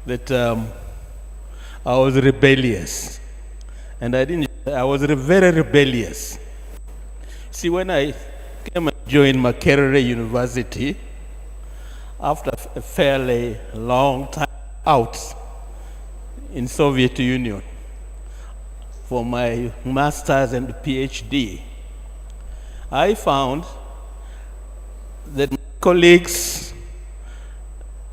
that I was rebellious. And I was very rebellious. See, when I came and joined Makerere University, after a fairly long time out in Soviet Union for my master's and PhD, I found that my colleagues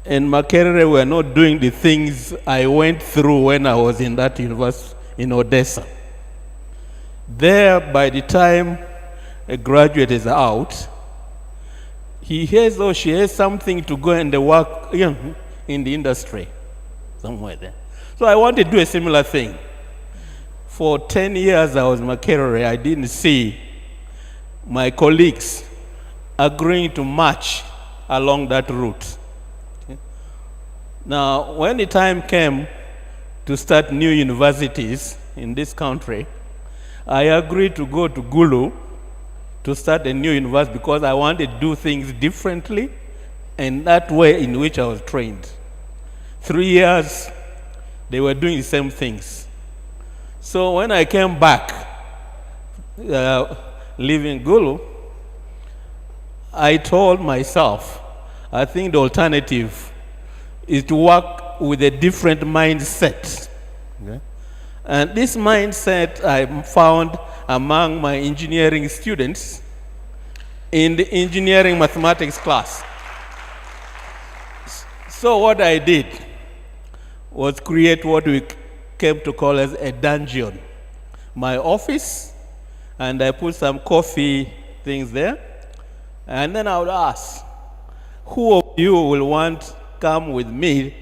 in Makerere were not doing the things I went through when I was in that university in Odessa. There, by the time a graduate is out, he has or she has something to go and work in the industry, somewhere there. So I want to do a similar thing. For 10 years I was in Makerere, I didn't see my colleagues agreeing to march along that route. Okay. Now, when the time came to start new universities in this country, I agreed to go to Gulu to start a new university because I wanted to do things differently and that way in which I was trained. 3 years, they were doing the same things. So when I came back, leaving Gulu, I told myself, I think the alternative is to work with a different mindset. Okay? And this mindset I found among my engineering students in the engineering mathematics class. So what I did was create what we came to call as a dungeon. My office, and I put some coffee things there, and then I would ask, who of you will want to come with me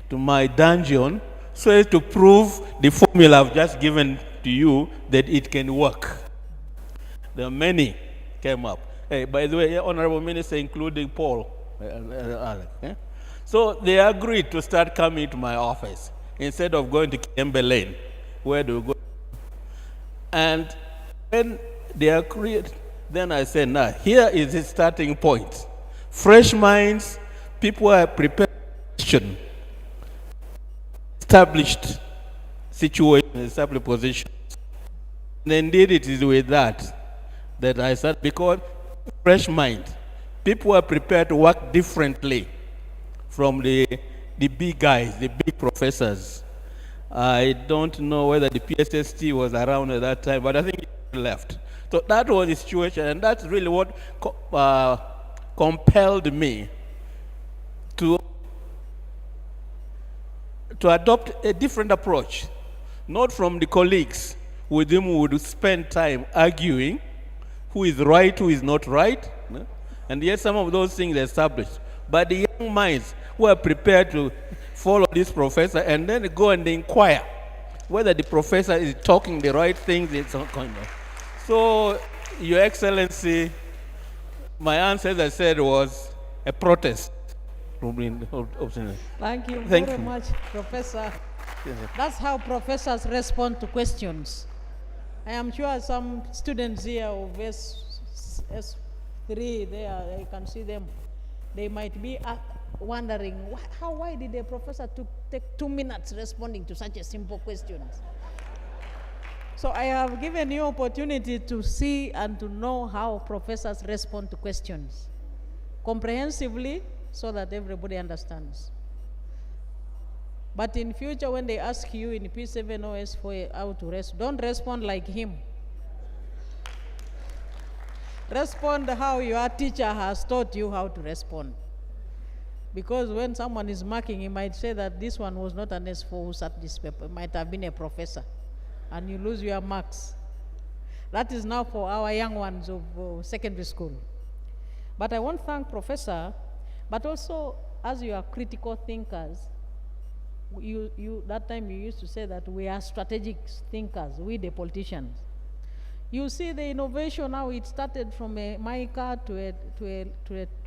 to my dungeon so as to prove the formula I've just given to you that it can work? There are many came up. Hey, by the way, Honorable Minister, including Paul. So they agreed to start coming to my office instead of going to Kiembe Lane. Where do we go? And when they agreed, then I said, now, here is the starting point. Fresh minds, people are prepared to question established situations, established positions. And indeed, it is with that I said, because fresh mind, people are prepared to work differently from the big guys, the big professors. I don't know whether the PSST was around at that time, but I think it left. So that was the situation, and that's really what compelled me to adopt a different approach, not from the colleagues with whom we would spend time arguing who is right, who is not right, and yet some of those things are established. But the young minds who are prepared to follow this professor and then go and inquire whether the professor is talking the right things, it's all kind of. So, Your Excellency, my answer, as I said, was a protest. Thank you very much, Professor. That's how professors respond to questions. I am sure some students here of S3 there, I can see them. They might be wondering, why did the professor take 2 minutes responding to such a simple question? So I have given you opportunity to see and to know how professors respond to questions comprehensively so that everybody understands. But in future, when they ask you in P7OS for how to respond, don't respond like him. Respond how your teacher has taught you how to respond. Because when someone is marking, he might say that this one was not an S4 who sat this paper. It might have been a professor. And you lose your marks. That is now for our young ones of secondary school. But I want to thank Professor, but also as you are critical thinkers, that time you used to say that we are strategic thinkers, we the politicians. You see the innovation now, it started from a mica to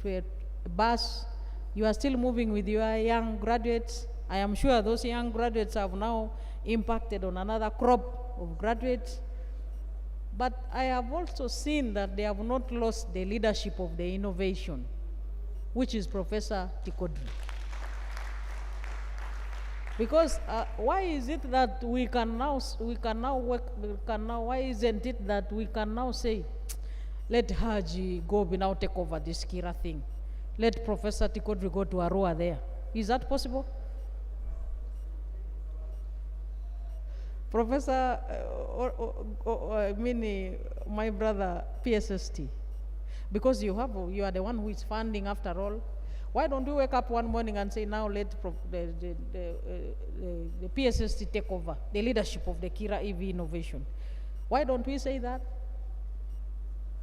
a bus. You are still moving with your young graduates. I am sure those young graduates have now impacted on another crop of graduates. But I have also seen that they have not lost the leadership of the innovation, which is Professor Tikodri. Because why is it that we can now why isn't it that we can now say, let Haji Gobi now take over this Kira thing, let Professor Tikodri go to Arua there? Is that possible? Professor, my brother PSST, because you are the one who is funding after all. Why don't we wake up one morning and say, now let the PSST take over the leadership of the Kira EV innovation? Why don't we say that?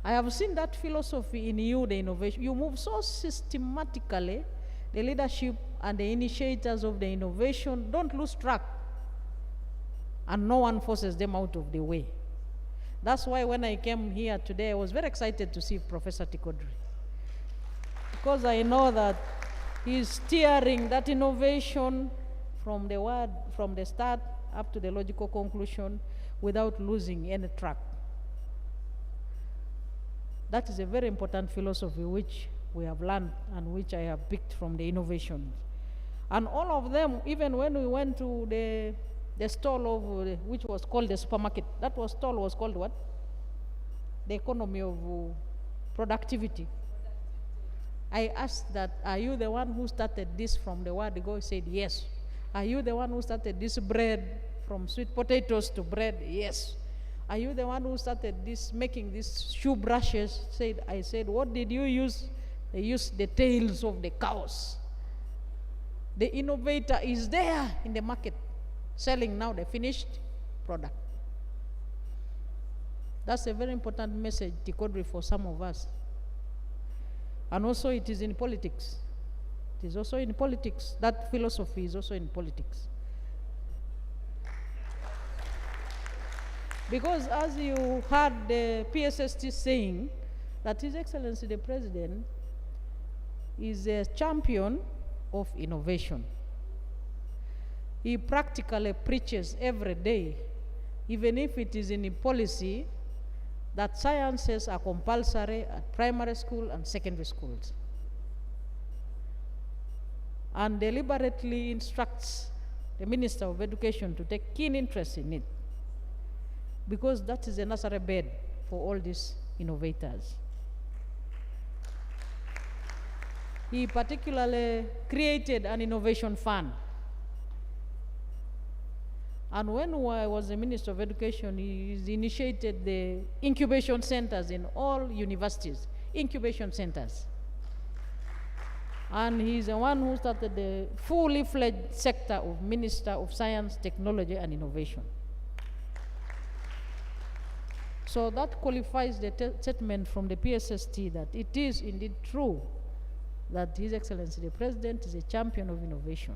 I have seen that philosophy in you, the innovation. You move so systematically, the leadership and the initiators of the innovation don't lose track, and no one forces them out of the way. That's why when I came here today, I was very excited to see Professor Tikodri, because I know that he's steering that innovation from the start up to the logical conclusion without losing any track. That is a very important philosophy which we have learned and which I have picked from the innovations. And all of them, even when we went to the stall of which was called the supermarket, stall was called what? The economy of productivity. I asked that, are you the one who started this from the word ago? He said, yes. Are you the one who started this bread from sweet potatoes to bread? Yes. Are you the one who started this, making these shoe brushes? I said, what did you use? They used the tails of the cows. The innovator is there in the market, selling now the finished product. That's a very important message, Tikodri, for some of us. And also it is in politics. It is also in politics. That philosophy is also in politics. Because as you heard the PSST saying, that His Excellency the President is a champion of innovation. He practically preaches every day, even if it is in a policy, that sciences are compulsory at primary school and secondary schools, and deliberately instructs the Minister of Education to take keen interest in it, because that is a nursery bed for all these innovators. He particularly created an innovation fund. And when I was the Minister of Education, he initiated the incubation centers in all universities, incubation centers. And he's the one who started the fully fledged sector of Minister of Science, Technology and Innovation. So that qualifies the statement from the PSST that it is indeed true that His Excellency the President is a champion of innovation.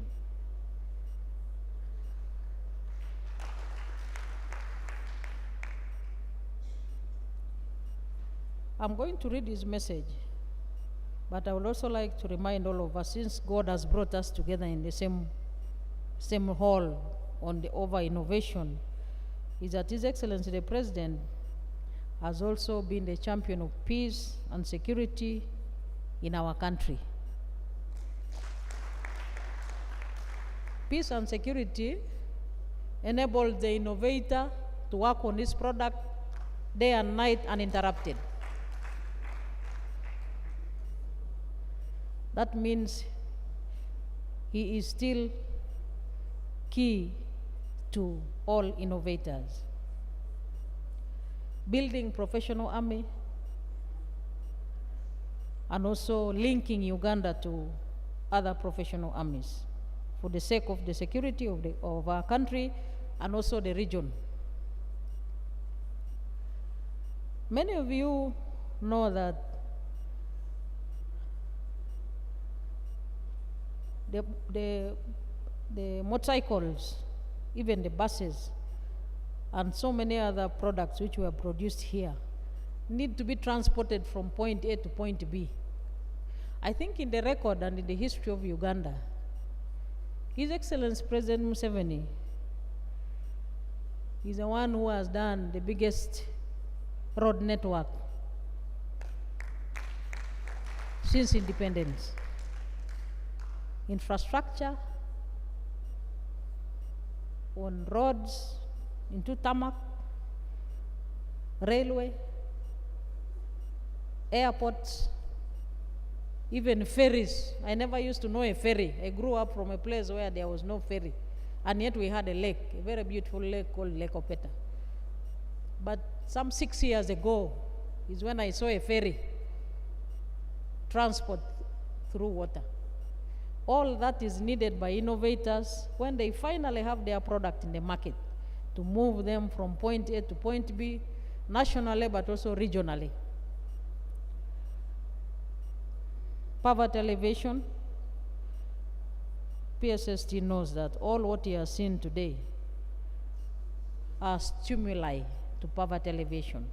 I'm going to read his message, but I would also like to remind all of us, since God has brought us together in the same hall on the over innovation, is that His Excellency the President has also been the champion of peace and security in our country. Peace and security enables the innovator to work on his product day and night uninterrupted. That means he is still key to all innovators. Building professional army and also linking Uganda to other professional armies for the sake of the security of our country and also the region. Many of you know that the motorcycles, even the buses, and so many other products which were produced here need to be transported from point A to point B. I think in the record and in the history of Uganda, His Excellency President Museveni is the one who has done the biggest road network since independence. Infrastructure, on roads, into tarmac, railway, airports, even ferries. I never used to know a ferry. I grew up from a place where there was no ferry. And yet we had a lake, a very beautiful lake called Lake Opeta. But some 6 years ago is when I saw a ferry transport through water. All that is needed by innovators when they finally have their product in the market to move them from point A to point B, nationally but also regionally. Poverty elevation. PSST knows that all what you are seeing today are stimuli to poverty elevation.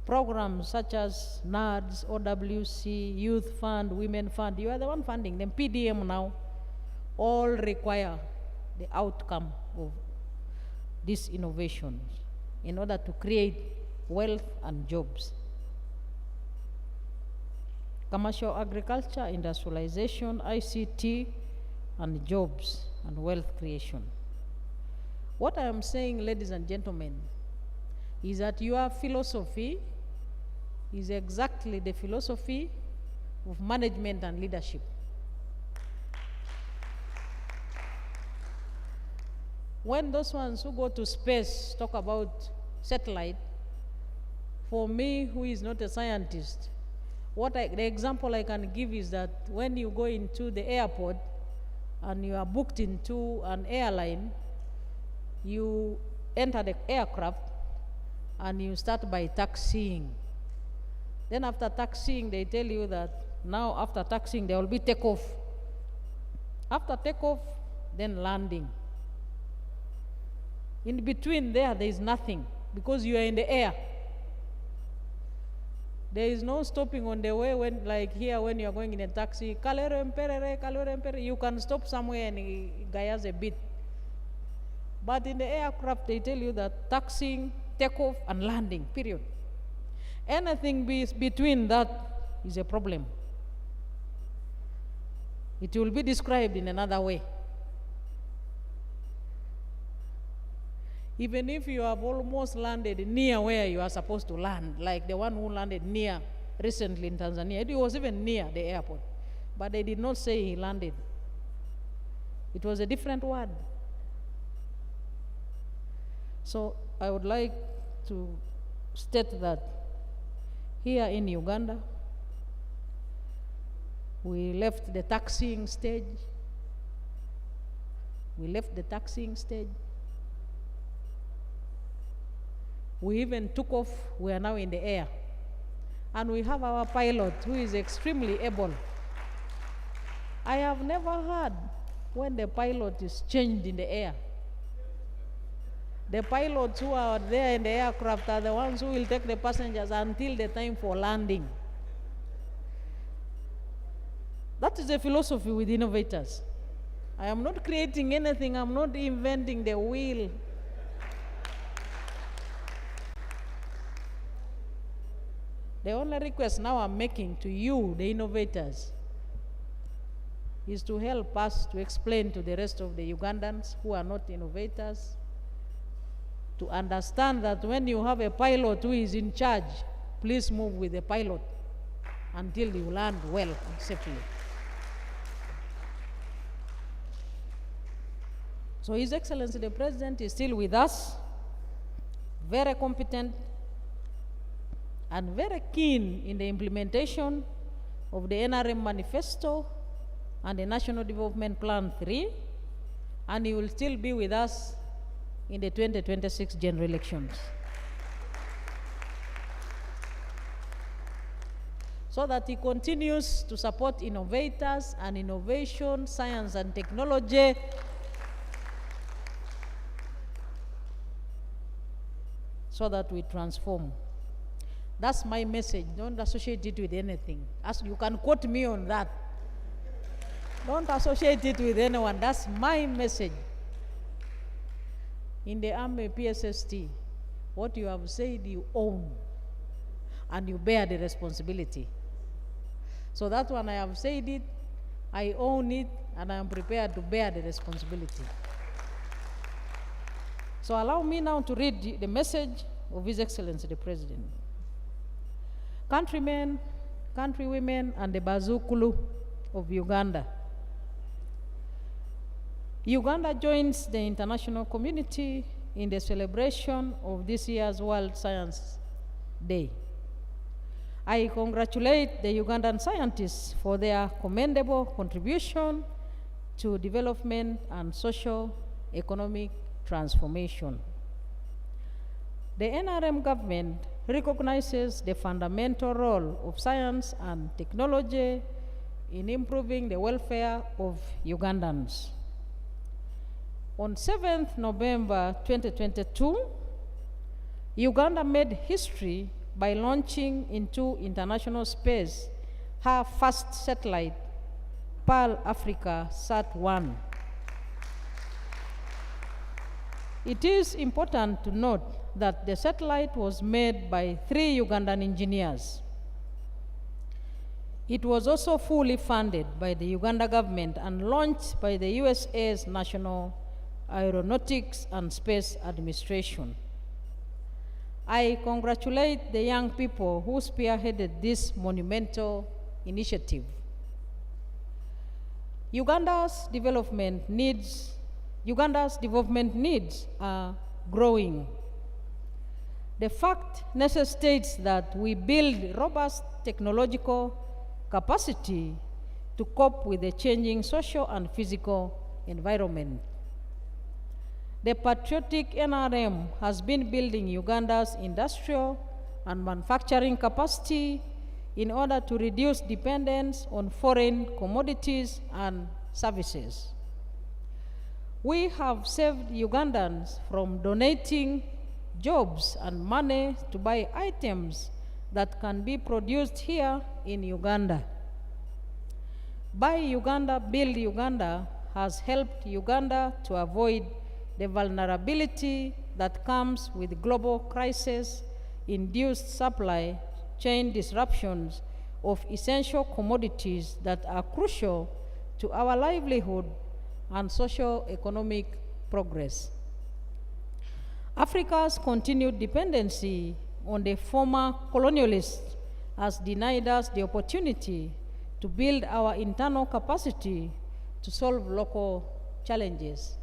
Programs such as NARDS, OWC, Youth Fund, Women Fund, you are the one funding them, PDM now, all require the outcome of these innovations in order to create wealth and jobs. Commercial agriculture, industrialization, ICT, and jobs and wealth creation. What I am saying, ladies and gentlemen, is that your philosophy is exactly the philosophy of management and leadership. When those ones who go to space talk about satellite, for me, who is not a scientist, the example I can give is that when you go into the airport and you are booked into an airline, you enter the aircraft and you start by taxiing. Then after taxiing, they tell you that now after taxiing, there will be takeoff. After takeoff, then landing. In between there is nothing because you are in the air. There is no stopping on the way when, like here, when you are going in a taxi, you can stop somewhere and gayas a bit. But in the aircraft, they tell you that taxiing, takeoff, and landing, period. Anything between that is a problem. It will be described in another way. Even if you have almost landed near where you are supposed to land, like the one who landed near recently in Tanzania, it was even near the airport. But they did not say he landed. It was a different word. So I would like to state that here in Uganda, we left the taxiing stage. We left the taxiing stage. We even took off. We are now in the air. And we have our pilot who is extremely able. I have never heard when the pilot is changed in the air. The pilots who are there in the aircraft are the ones who will take the passengers until the time for landing. That is the philosophy with innovators. I am not creating anything. I'm not inventing the wheel. The only request now I'm making to you, the innovators, is to help us to explain to the rest of the Ugandans who are not innovators, to understand that when you have a pilot who is in charge, please move with the pilot until you land well and safely. So His Excellency the President is still with us, very competent and very keen in the implementation of the NRM Manifesto and the National Development Plan 3, and he will still be with us in the 2026 general elections. So that he continues to support innovators and innovation, science and technology, so that we transform. That's my message. Don't associate it with anything. You can quote me on that. Don't associate it with anyone. That's my message. In the Army PSST, what you have said you own, and you bear the responsibility. So that one I have said it, I own it, and I am prepared to bear the responsibility. So allow me now to read the message of His Excellency the President. Countrymen, countrywomen, and the Bazukulu of Uganda. Uganda joins the international community in the celebration of this year's World Science Day. I congratulate the Ugandan scientists for their commendable contribution to development and socio-economic transformation. The NRM government recognizes the fundamental role of science and technology in improving the welfare of Ugandans. On 7th November 2022, Uganda made history by launching into international space her first satellite, Pearl Africa Sat-1. It is important to note that the satellite was made by 3 Ugandan engineers. It was also fully funded by the Uganda government and launched by the USA's National Aeronautics and Space Administration. I congratulate the young people who spearheaded this monumental initiative. Uganda's development needs are growing. The fact necessitates that we build robust technological capacity to cope with the changing social and physical environment. The patriotic NRM has been building Uganda's industrial and manufacturing capacity in order to reduce dependence on foreign commodities and services. We have saved Ugandans from donating jobs and money to buy items that can be produced here in Uganda. Buy Uganda, Build Uganda has helped Uganda to avoid the vulnerability that comes with global crisis-induced supply chain disruptions of essential commodities that are crucial to our livelihood and socio-economic progress. Africa's continued dependency on the former colonialists has denied us the opportunity to build our internal capacity to solve local challenges.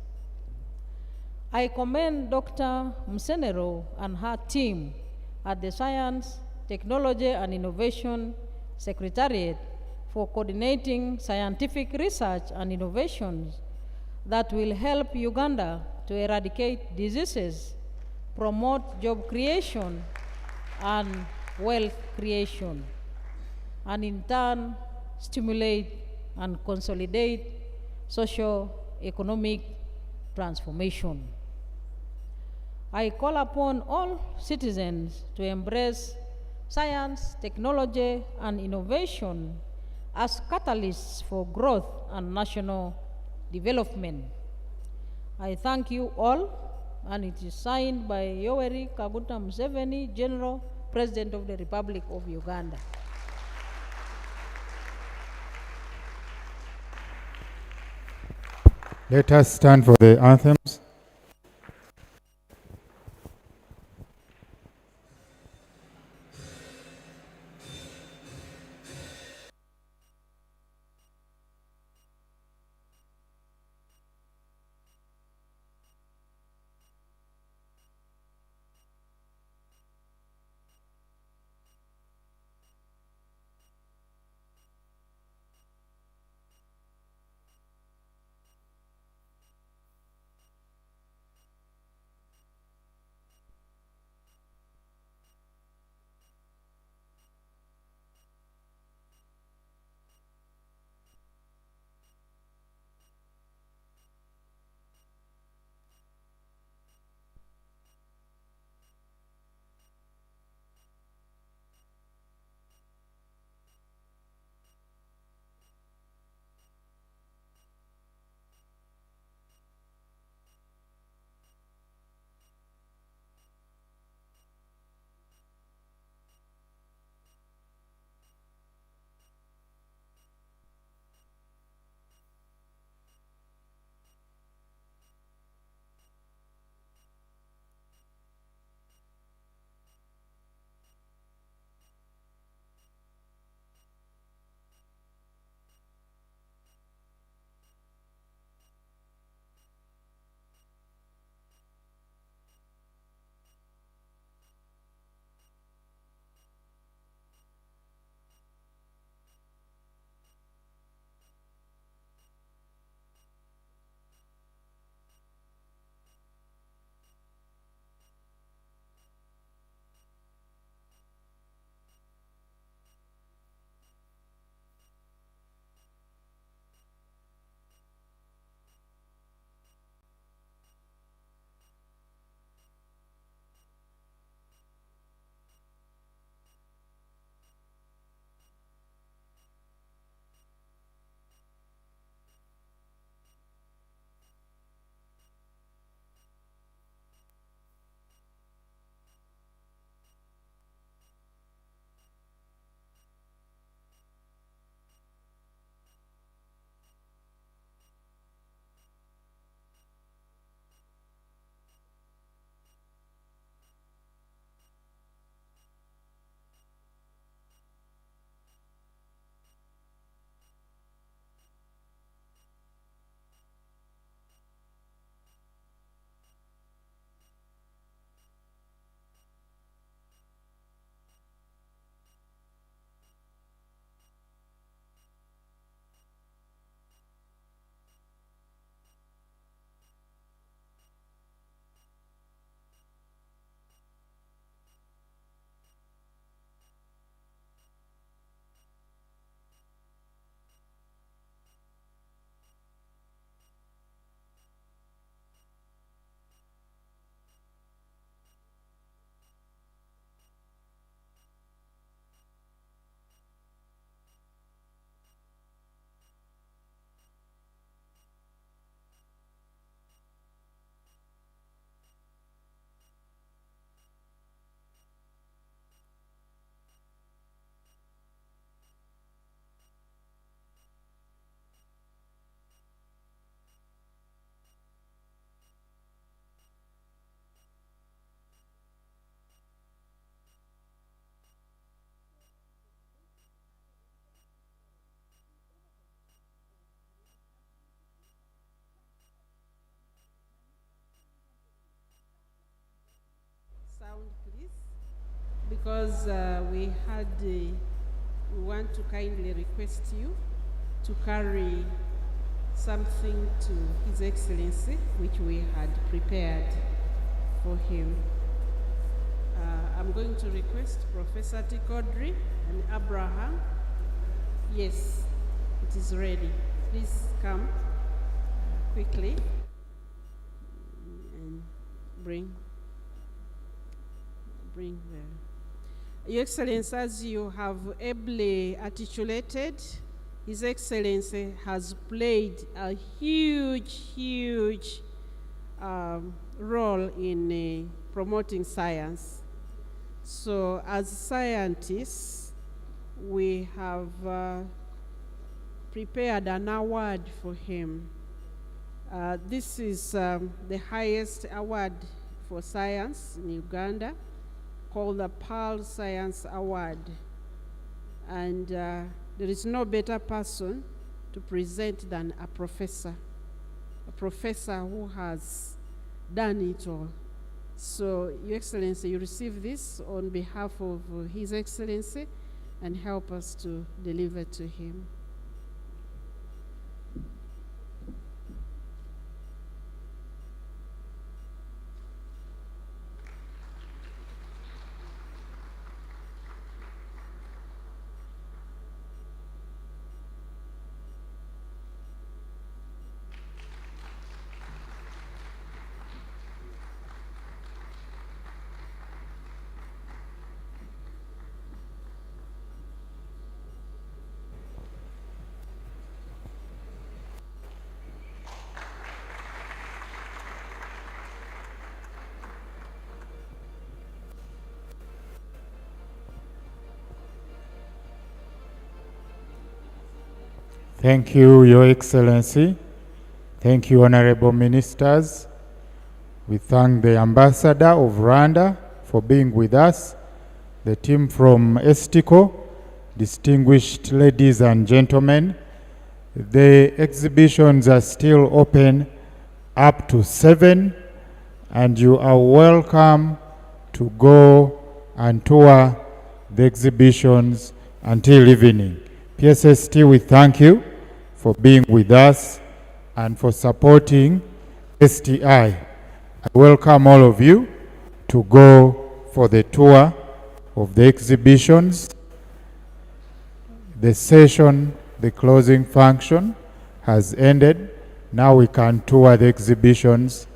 I commend Dr. Msenero and her team at the Science, Technology and Innovation Secretariat for coordinating scientific research and innovations that will help Uganda to eradicate diseases, promote job creation and wealth creation, and in turn stimulate and consolidate socio-economic transformation. I call upon all citizens to embrace science, technology, and innovation as catalysts for growth and national development. I thank you all, and it is signed by Yoweri Kaguta Museveni, General President of the Republic of Uganda. Let us stand for the anthems. because we want to kindly request you to carry something to His Excellency, which we had prepared for him. I'm going to request Professor Tikodri and Abraham. Yes, it is ready. Please come quickly and bring Your Excellency, as you have ably articulated, His Excellency has played a huge role in promoting science. So as scientists, we have prepared an award for him. This is the highest award for science in Uganda, called the Pearl Science Award. And there is no better person to present than a professor who has done it all. So, Your Excellency, you receive this on behalf of His Excellency and help us to deliver to him. Thank you, Your Excellency. Thank you, Honorable Ministers. We thank the Ambassador of Rwanda for being with us, the team from Estico, distinguished ladies and gentlemen. The exhibitions are still open up to 7, and you are welcome to go and tour the exhibitions until evening. PSST, we thank you for being with us and for supporting STI. I welcome all of you to go for the tour of the exhibitions. The session, the closing function has ended. Now we can tour the exhibitions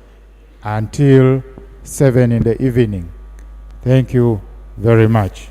until 7 in the evening. Thank you very much.